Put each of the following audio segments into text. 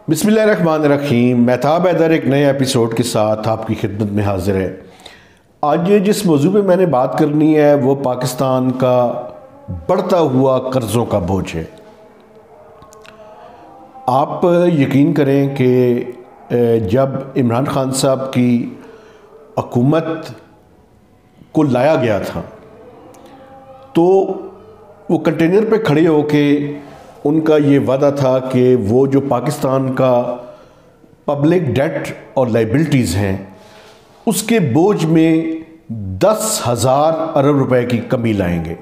बिस्मिल्लाहिर्रहमानिर्रहीम। महताब हैदर एक नए एपिसोड के साथ आपकी खिदमत में हाजिर है। आज जिस मौजू पे मैंने बात करनी है वो पाकिस्तान का बढ़ता हुआ कर्ज़ों का बोझ है। आप यकीन करें कि जब इमरान खान साहब की हुकूमत को लाया गया था तो वो कंटेनर पे खड़े होके उनका ये वादा था कि वो जो पाकिस्तान का पब्लिक डेट और लाइबिलिटीज़ हैं उसके बोझ में 10,000 अरब रुपए की कमी लाएंगे।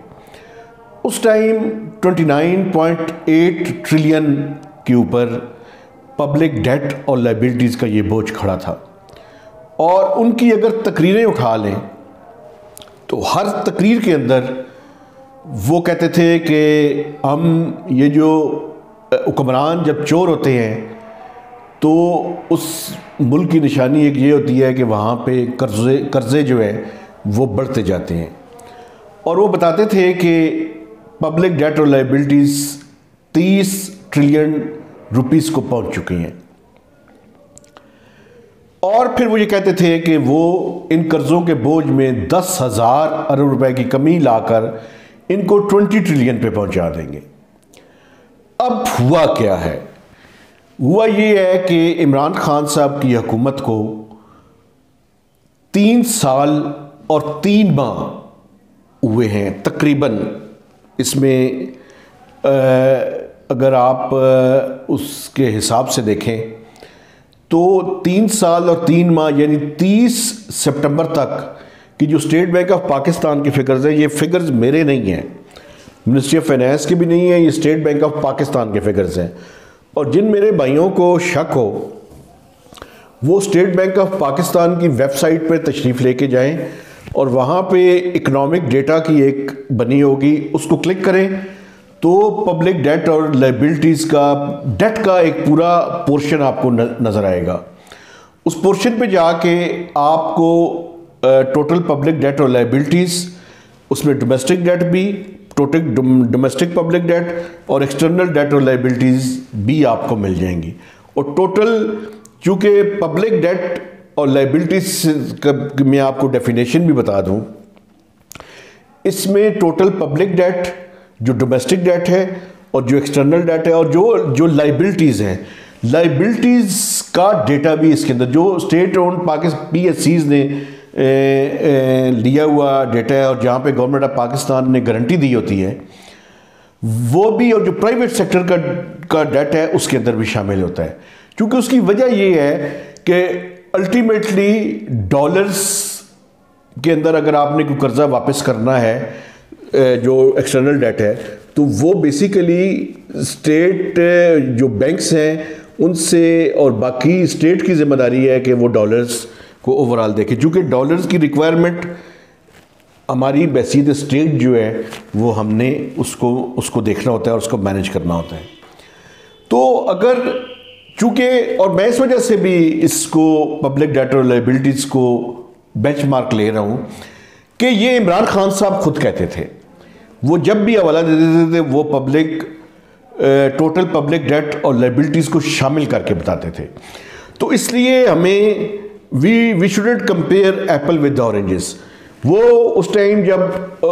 उस टाइम 29.8 ट्रिलियन के ऊपर पब्लिक डेट और लाइबिलिटीज़ का ये बोझ खड़ा था। और उनकी अगर तकरीरें उठा लें तो हर तकरीर के अंदर वो कहते थे कि हम ये जो हुक्मरान जब चोर होते हैं तो उस मुल्क की निशानी एक ये होती है कि वहाँ पे कर्ज़े जो है वो बढ़ते जाते हैं। और वो बताते थे कि पब्लिक डेट और लाइबिलिटीज़ 30 ट्रिलियन रुपीस को पहुँच चुकी हैं। और फिर वो ये कहते थे कि वो इन कर्ज़ों के बोझ में 10,000 अरब रुपए की कमी लाकर इनको 20 ट्रिलियन पे पहुंचा देंगे। अब हुआ क्या है? हुआ ये है कि इमरान खान साहब की हुकूमत को 3 साल और 3 माह हुए हैं तकरीबन। इसमें अगर आप उसके हिसाब से देखें तो 3 साल और 3 माह यानी 30 सितंबर तक कि जो स्टेट बैंक ऑफ पाकिस्तान की फ़िगर्स हैं, ये फ़िगर्स मेरे नहीं हैं, मिनिस्ट्री ऑफ फाइनेंस की भी नहीं है, ये स्टेट बैंक ऑफ पाकिस्तान के फ़िगर्स हैं। और जिन मेरे भाइयों को शक हो वो स्टेट बैंक ऑफ पाकिस्तान की वेबसाइट पर तशरीफ़ लेके जाएं और वहाँ पे इकनॉमिक डेटा की एक बनी होगी, उसको क्लिक करें तो पब्लिक डेट और लाइबिलिटीज़ का डेट का एक पूरा पोर्शन आपको नज़र आएगा। उस पोर्शन पे जाके आपको टोटल पब्लिक डेट और लाइबिलिटीज़, उसमें डोमेस्टिक डेट भी, टोटल डोमेस्टिक पब्लिक डेट और एक्सटर्नल डेट और लाइबिलिटीज़ भी आपको मिल जाएंगी। और टोटल चूँकि पब्लिक डेट और लाइबिलिटीज़ में आपको डेफिनेशन भी बता दूँ, इसमें टोटल पब्लिक डेट जो डोमेस्टिक डेट है और जो एक्सटर्नल डेट है और जो लाइबिलिटीज़ हैं, लाइबिलिटीज़ का डेटा भी इसके अंदर, जो स्टेट ओन्ड PSCs ने लिया हुआ डेटा है और जहाँ पे गवर्नमेंट ऑफ पाकिस्तान ने गारंटी दी होती है वो भी, और जो प्राइवेट सेक्टर का डेटा है उसके अंदर भी शामिल होता है। क्योंकि उसकी वजह ये है कि अल्टीमेटली डॉलर्स के अंदर अगर आपने कोई कर्जा वापस करना है जो एक्सटर्नल डेट है तो वो बेसिकली स्टेट जो बैंक्स हैं उनसे और बाकी स्टेट की जिम्मेदारी है कि वो डॉलर्स को ओवरऑल देखें। चूँकि डॉलर्स की रिक्वायरमेंट हमारी बैसीद स्टेट जो है वो हमने उसको देखना होता है और उसको मैनेज करना होता है। तो अगर चूँकि, और मैं इस वजह से भी इसको पब्लिक डेट और लाइबिलिटीज़ को बेंचमार्क ले रहा हूँ कि ये इमरान खान साहब खुद कहते थे, वो जब भी हवाला दे देते थे वो टोटल पब्लिक डेट और लाइबिलिटीज़ को शामिल करके बताते थे। तो इसलिए हमें we shouldn't compare apple with oranges. वो उस टाइम जब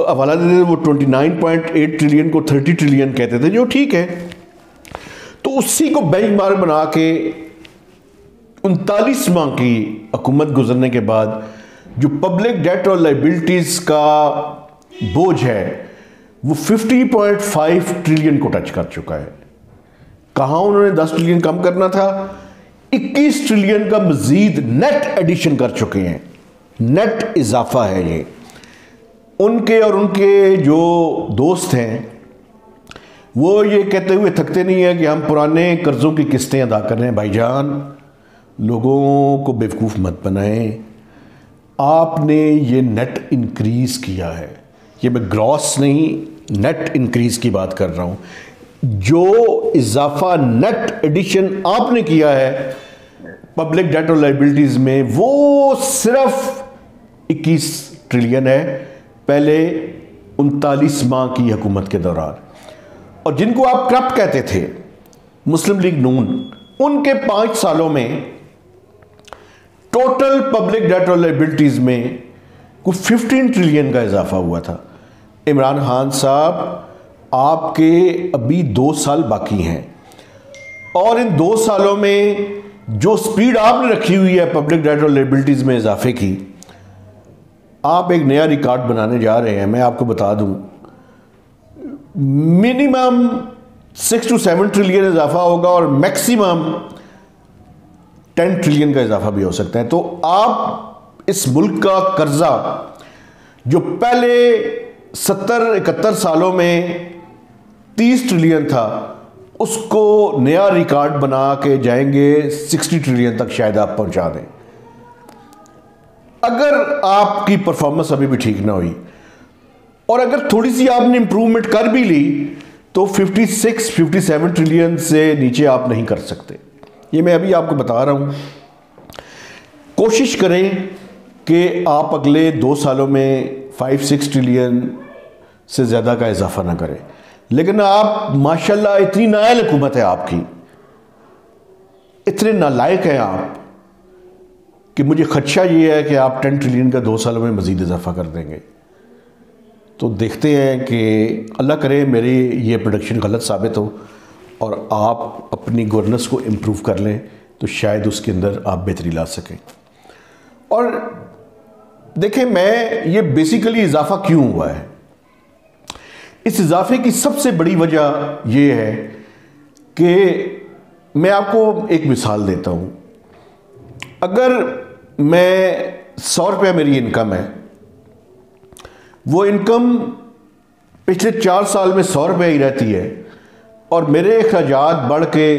हवाला देते थे वो 29.8 ट्रिलियन को 30 ट्रिलियन कहते थे, जो ठीक है। तो उसी को बेंचमार्क बना के 39 माह की हुकूमत गुजरने के बाद जो पब्लिक डेट और लाइबिलिटीज़ का बोझ है वो 50.5 ट्रिलियन को टच कर चुका है। कहाँ उन्होंने 10 ट्रिलियन कम करना था, 21 ट्रिलियन का मजीद नेट एडिशन कर चुके हैं। नेट इजाफा है ये। उनके और उनके जो दोस्त हैं वो ये कहते हुए थकते नहीं है कि हम पुराने कर्ज़ों की किस्तें अदा कर रहे हैं। भाईजान, लोगों को बेवकूफ़ मत बनाएं। आपने ये नेट इंक्रीज़ किया है, ये मैं ग्रॉस नहीं नेट इंक्रीज़ की बात कर रहा हूँ। जो इजाफा नेट एडिशन आपने किया है पब्लिक डेट और लाइबिलिटीज़ में वो सिर्फ 21 ट्रिलियन है पहले 39 माह की हुकूमत के दौरान। और जिनको आप करप्ट कहते थे, मुस्लिम लीग नून, उनके 5 सालों में टोटल पब्लिक डेट और लायबिलिटीज में कुछ 15 ट्रिलियन का इजाफा हुआ था। इमरान खान साहब, आपके अभी 2 साल बाकी हैं और इन 2 सालों में जो स्पीड आपने रखी हुई है पब्लिक डेट और लायबिलिटीज में इजाफे की, आप एक नया रिकॉर्ड बनाने जा रहे हैं। मैं आपको बता दूं, मिनिमम 6 to 7 ट्रिलियन इजाफा होगा और मैक्सिमम 10 ट्रिलियन का इजाफा भी हो सकता है। तो आप इस मुल्क का कर्जा जो पहले 70-71 सालों में 30 ट्रिलियन था, उसको नया रिकॉर्ड बना के जाएंगे 60 ट्रिलियन तक शायद आप पहुंचा दें, अगर आपकी परफॉर्मेंस अभी भी ठीक ना हुई। और अगर थोड़ी सी आपने इंप्रूवमेंट कर भी ली तो 56-57 ट्रिलियन से नीचे आप नहीं कर सकते। ये मैं अभी आपको बता रहा हूं। कोशिश करें कि आप अगले 2 सालों में 5-6 ट्रिलियन से ज़्यादा का इजाफा ना करें। लेकिन आप माशाल्लाह इतनी नाअहल हुकूमत है आपकी, इतने नालायक हैं आप कि मुझे खदशा ये है कि आप 10 ट्रिलियन का 2 सालों में मज़ीद इजाफा कर देंगे। तो देखते हैं कि अल्लाह करे मेरी ये प्रोडक्शन गलत साबित हो और आप अपनी गवर्नेंस को इम्प्रूव कर लें, तो शायद उसके अंदर आप बेहतरी ला सकें। और देखें, मैं ये बेसिकली इजाफा क्यों हुआ है, इस इजाफे की सबसे बड़ी वजह यह है कि मैं आपको एक मिसाल देता हूँ। अगर मैं 100 रुपया मेरी इनकम है, वो इनकम पिछले 4 साल में 100 रुपये ही रहती है और मेरे अखराजात बढ़ के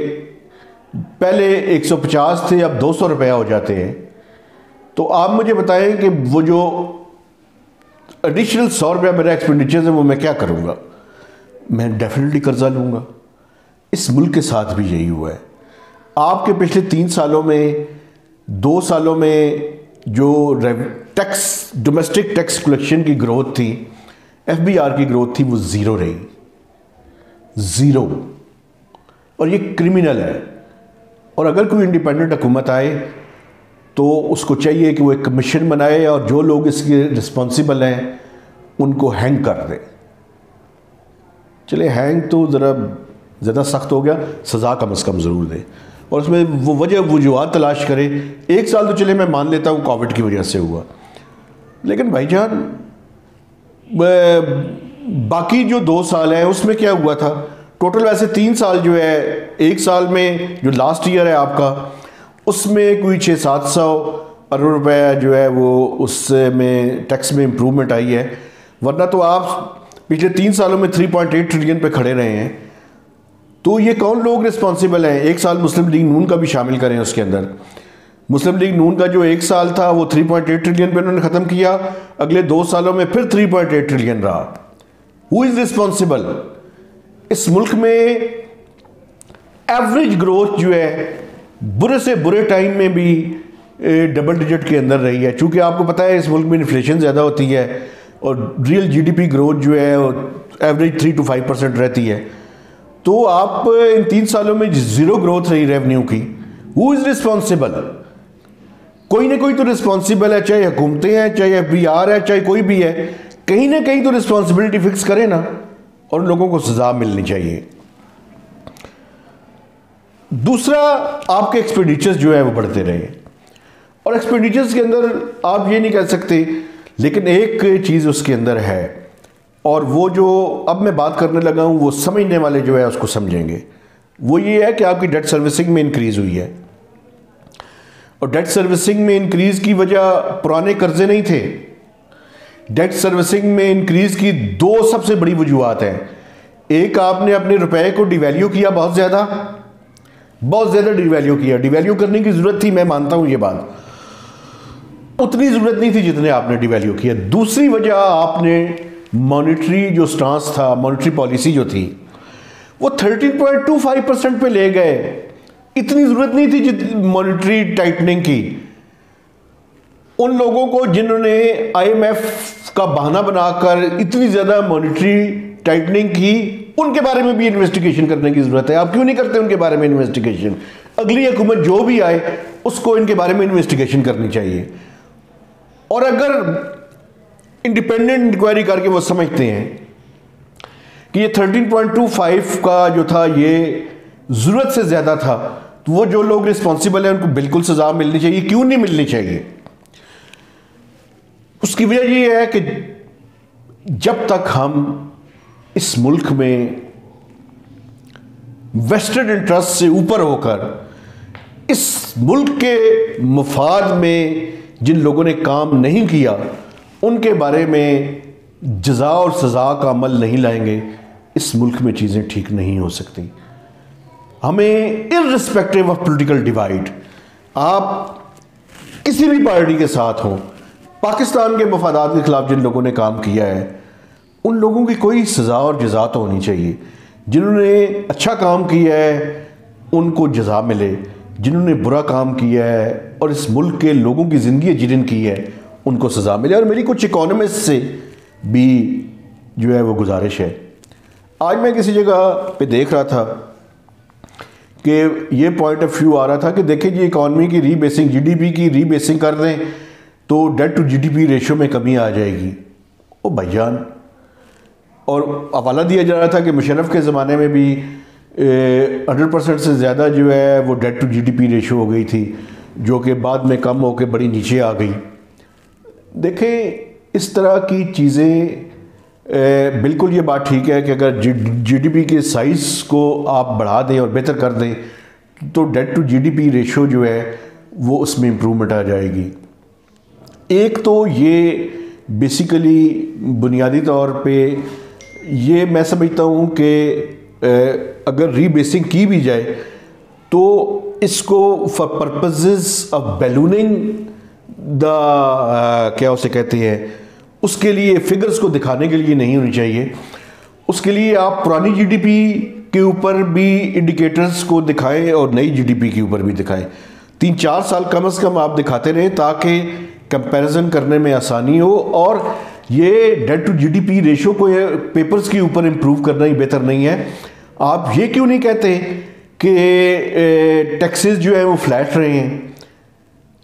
पहले 150 थे, अब 200 रुपया हो जाते हैं, तो आप मुझे बताएं कि वो जो एडिशनल 100 रुपया मेरा एक्सपेंडिचर है वो मैं क्या करूँगा? मैं डेफिनेटली कर्जा लूँगा। इस मुल्क के साथ भी यही हुआ है। आपके पिछले 3 सालों में, 2 सालों में जो टैक्स, डोमेस्टिक टैक्स कलेक्शन की ग्रोथ थी, FBR की ग्रोथ थी, वो ज़ीरो रही, ज़ीरो। और ये क्रिमिनल है। और अगर कोई इंडिपेंडेंट हुकूमत आए तो उसको चाहिए कि वो एक कमीशन बनाए और जो लोग इसके रिस्पॉन्सिबल हैं उनको हैंग कर दे। चले हैंग तो ज़रा ज़्यादा सख्त हो गया, सज़ा कम से कम ज़रूर दे और उसमें वो वजूहत तलाश करे। 1 साल तो चले मैं मान लेता हूँ कोविड की वजह से हुआ, लेकिन भाईजान बाकी जो 2 साल है उसमें क्या हुआ था? टोटल वैसे 3 साल जो है, 1 साल में जो लास्ट ईयर है आपका, उसमें कोई 600-700 अरब रुपये जो है वो उसमें टैक्स में इम्प्रूवमेंट आई है, वरना तो आप पिछले 3 सालों में 3.8 ट्रिलियन पे खड़े रहे हैं। तो ये कौन लोग रिस्पॉन्सिबल हैं? 1 साल मुस्लिम लीग नून का भी शामिल करें उसके अंदर। मुस्लिम लीग नून का जो 1 साल था वो 3.8 ट्रिलियन पे उन्होंने ख़त्म किया, अगले 2 सालों में फिर 3.8 ट्रिलियन रहा। Who is responsible? इस मुल्क में एवरेज ग्रोथ जो है बुरे से बुरे टाइम में भी डबल डिजिट के अंदर रही है। चूँकि आपको पता है इस मुल्क में इन्फ्लेशन ज़्यादा होती है और रियल GDP ग्रोथ जो है एवरेज 3 to 5% रहती है। तो आप इन 3 सालों में ज़ीरो ग्रोथ रही रेवेन्यू की। Who is responsible? कोई ना कोई तो रिस्पॉन्सिबल है, चाहे हुकूमतें हैं, चाहे FBR है, चाहे कोई भी है। कहीं ना कहीं तो रिस्पॉन्सिबिलिटी फिक्स करे ना, और लोगों को सजा मिलनी चाहिए। दूसरा, आपके एक्सपेंडिचर्स जो है वो बढ़ते रहे, और एक्सपेंडिचर्स के अंदर आप ये नहीं कह सकते, लेकिन एक चीज़ उसके अंदर है, और वो जो अब मैं बात करने लगा हूँ वो समझने वाले जो है उसको समझेंगे। वो ये है कि आपकी डेट सर्विसिंग में इंक्रीज़ हुई है, और डेट सर्विसिंग में इंक्रीज़ की वजह पुराने कर्जे नहीं थे। डेट सर्विसिंग में इंक्रीज़ की 2 सबसे बड़ी वजूहत हैं। एक, आपने अपने रुपए को डिवैल्यू किया, बहुत ज़्यादा डिवैल्यू किया। डिवैल्यू करने की ज़रूरत थी, मैं मानता हूँ ये बात, उतनी ज़रूरत नहीं थी जितने आपने डिवैल्यू किया। दूसरी वजह, आपने मॉनेटरी जो स्टांस था, मॉनेटरी पॉलिसी जो थी, वो 13.25% पे ले गए। इतनी ज़रूरत नहीं थी मॉनेटरी टाइटनिंग की। उन लोगों को जिन्होंने IMF का बहाना बनाकर इतनी ज़्यादा मॉनेटरी टाइटनिंग की, उनके बारे में भी इन्वेस्टिगेशन करने की ज़रूरत है। आप क्यों नहीं करते उनके बारे में इन्वेस्टिगेशन? अगली हुकूमत जो भी आए उसको इनके बारे में इन्वेस्टिगेशन करनी चाहिए। और अगर इंडिपेंडेंट इंक्वायरी करके वो समझते हैं कि ये 13.25 का जो था ये ज़रूरत से ज़्यादा था, तो वो जो लोग रिस्पॉन्सिबल हैं उनको बिल्कुल सज़ा मिलनी चाहिए। क्यों नहीं मिलनी चाहिए? उसकी वजह ये है कि जब तक हम इस मुल्क में वेस्टेड इंटरेस्ट से ऊपर होकर इस मुल्क के मफाद में जिन लोगों ने काम नहीं किया उनके बारे में जज़ा और सज़ा का अमल नहीं लाएंगे, इस मुल्क में चीज़ें ठीक नहीं हो सकती। हमें इर्रिस्पेक्टिव ऑफ पॉलिटिकल डिवाइड, आप किसी भी पार्टी के साथ हों, पाकिस्तान के मफादात के खिलाफ जिन लोगों ने काम किया है उन लोगों की कोई सज़ा और जज़ा तो होनी चाहिए। जिन्होंने अच्छा काम किया है उनको जज़ा मिले, जिन्होंने बुरा काम किया है और इस मुल्क के लोगों की ज़िंदगी जिरन की है उनको सज़ा मिले। और मेरी कुछ इकोनॉमिस्ट से भी जो है वो गुजारिश है। आज मैं किसी जगह पे देख रहा था कि ये पॉइंट ऑफ व्यू आ रहा था कि देखिए जी इकॉनमी की रीबेसिंग, जीडीपी की रीबेसिंग कर दें तो डेट टू जीडीपी रेशो में कमी आ जाएगी। ओ भाईजान, और हवाला दिया जा रहा था कि मुशर्रफ के ज़माने में भी 100% से ज़्यादा जो है वो डेट टू जीडीपी रेशो हो गई थी, जो कि बाद में कम होकर बड़ी नीचे आ गई। देखें, इस तरह की चीज़ें बिल्कुल ये बात ठीक है कि अगर जीडीपी के साइज़ को आप बढ़ा दें और बेहतर कर दें तो डेट टू जीडीपी रेशो जो है वो उसमें इम्प्रूवमेंट आ जाएगी। एक तो ये बेसिकली बुनियादी तौर पे ये मैं समझता हूँ कि अगर रीबेसिंग की भी जाए तो इसको for purposes of ballooning the क्या उसे कहते हैं, उसके लिए फिगर्स को दिखाने के लिए नहीं होनी चाहिए। उसके लिए आप पुरानी जीडीपी के ऊपर भी इंडिकेटर्स को दिखाएं और नई जीडीपी के ऊपर भी दिखाएं। 3-4 साल कम से कम आप दिखाते रहें ताकि कंपैरिजन करने में आसानी हो। और ये डेट टू जीडीपी रेशो को पेपर्स के ऊपर इम्प्रूव करना ही बेहतर नहीं है। आप ये क्यों नहीं कहते कि टैक्सेस जो है वो फ्लैट रहे हैं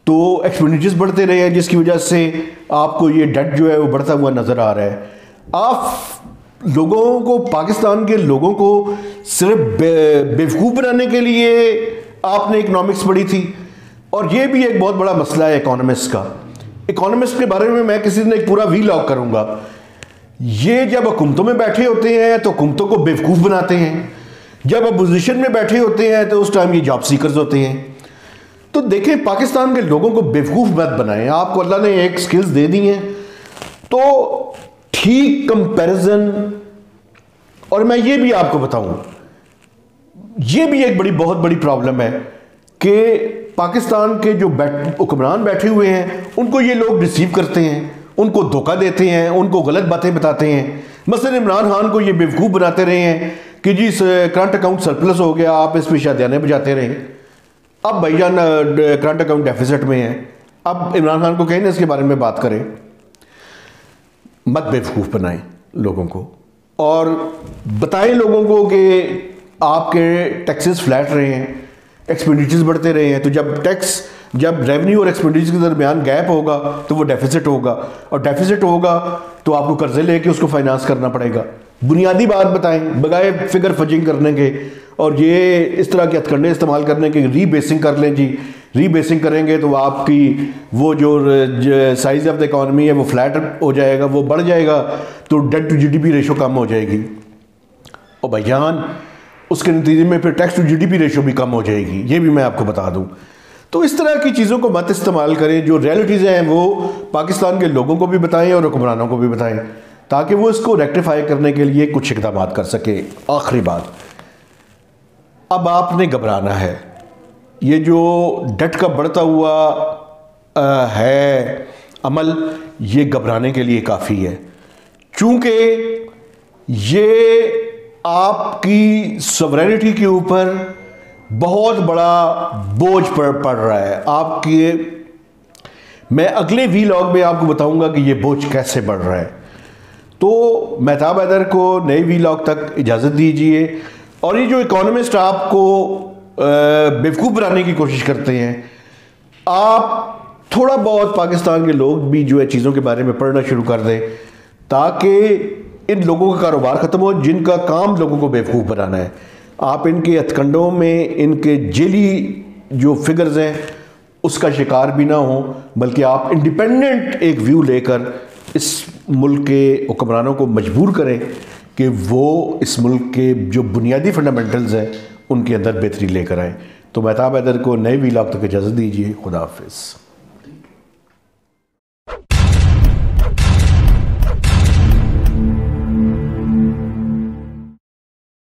तो एक्सपेंडिचर्स बढ़ते रहे हैं, जिसकी वजह से आपको ये डेट जो है वो बढ़ता हुआ नज़र आ रहा है। आप लोगों को, पाकिस्तान के लोगों को सिर्फ बेवकूफ़ बनाने के लिए आपने इकोनॉमिक्स पढ़ी थी। और ये भी एक बहुत बड़ा मसला है इकोनॉमिस्ट का। इकोनॉमिस्ट के बारे में मैं किसी दिन एक पूरा वीलॉग करूंगा। ये जब हुकूमतों में बैठे होते हैं तो हुकूमतों को बेवकूफ़ बनाते हैं, जब अपोजिशन में बैठे होते हैं तो उस टाइम ये जॉब सीकर्स होते हैं। तो देखें, पाकिस्तान के लोगों को बेवकूफ़ मत बनाएं। आपको अल्लाह ने एक स्किल्स दे दी हैं तो ठीक कंपैरिजन। और मैं ये भी आपको बताऊं, ये भी एक बहुत बड़ी प्रॉब्लम है कि पाकिस्तान के जो हुक्मरान बैठे हुए हैं उनको ये लोग रिसीव करते हैं, उनको धोखा देते हैं, उनको गलत बातें बताते हैं। मसलन इमरान खान को ये बेवकूफ़ बनाते रहे हैं कि जी करंट अकाउंट सरप्लस हो गया, आप इस पे शादियाने बजाते रहे। अब भाईजान करंट अकाउंट डेफिसिट में है, अब इमरान खान को कहें ना इसके बारे में बात करें। मत बेवकूफ़ बनाएं लोगों को और बताएं लोगों को कि आपके टैक्सेस फ्लैट रहे हैं, एक्सपेंडिचर्स बढ़ते रहे हैं। तो जब रेवेन्यू और एक्सपेंडिचर के दरमियान गैप होगा तो वो डेफिसिट होगा, और डेफिसिट होगा तो आपको कर्जे लेके उसको फाइनेंस करना पड़ेगा। बुनियादी बात बताएं बगैर फिगर फजिंग करने के और ये इस तरह के हथकंडे इस्तेमाल करने के। रीबेसिंग कर लें जी, रीबेसिंग करेंगे तो आपकी वो जो साइज ऑफ द इकॉनमी है वो फ्लैट हो जाएगा, वो बढ़ जाएगा, तो डेट टू जीडीपी रेशो कम हो जाएगी। और भाईजान उसके नतीजे में फिर टैक्स टू जीडीपी रेशो भी कम हो जाएगी, ये भी मैं आपको बता दूं। तो इस तरह की चीज़ों को मत इस्तेमाल करें। जो रियलिटीज़ हैं वो पाकिस्तान के लोगों को भी बताएं और हुक्मरानों को भी बताएं ताकि वो इसको रेक्टिफाई करने के लिए कुछ इकदाम कर सके। आखिरी बात, अब आपने घबराना है। ये जो डेट का बढ़ता हुआ है अमल, ये घबराने के लिए काफ़ी है, चूँकि ये आपकी सॉवरेनिटी के ऊपर बहुत बड़ा बोझ पड़ रहा है। मैं अगले वीलॉग में आपको बताऊंगा कि ये बोझ कैसे बढ़ रहा है। तो मेहताब हैदर को नए वीलॉग तक इजाज़त दीजिए। और ये जो इकोनॉमिस्ट आपको बेवकूफ़ बनाने की कोशिश करते हैं। आप थोड़ा बहुत पाकिस्तान के लोग भी जो है चीज़ों के बारे में पढ़ना शुरू कर दें, ताकि इन लोगों का कारोबार ख़त्म हो जिनका काम लोगों को बेवकूफ़ बनाना है। आप इनके हथकंडों में, इनके जेली जो फिगर्स हैं उसका शिकार भी ना हो, बल्कि आप इंडिपेंडेंट एक व्यू लेकर इस मुल्क के हुक्मरानों को मजबूर करें कि वो इस मुल्क के जो बुनियादी फंडामेंटल्स हैं उनके अंदर बेहतरी लेकर आएँ। तो महताब हैदर को नए व्लॉग तक इजाज़त दीजिए। खुदा हाफिज़।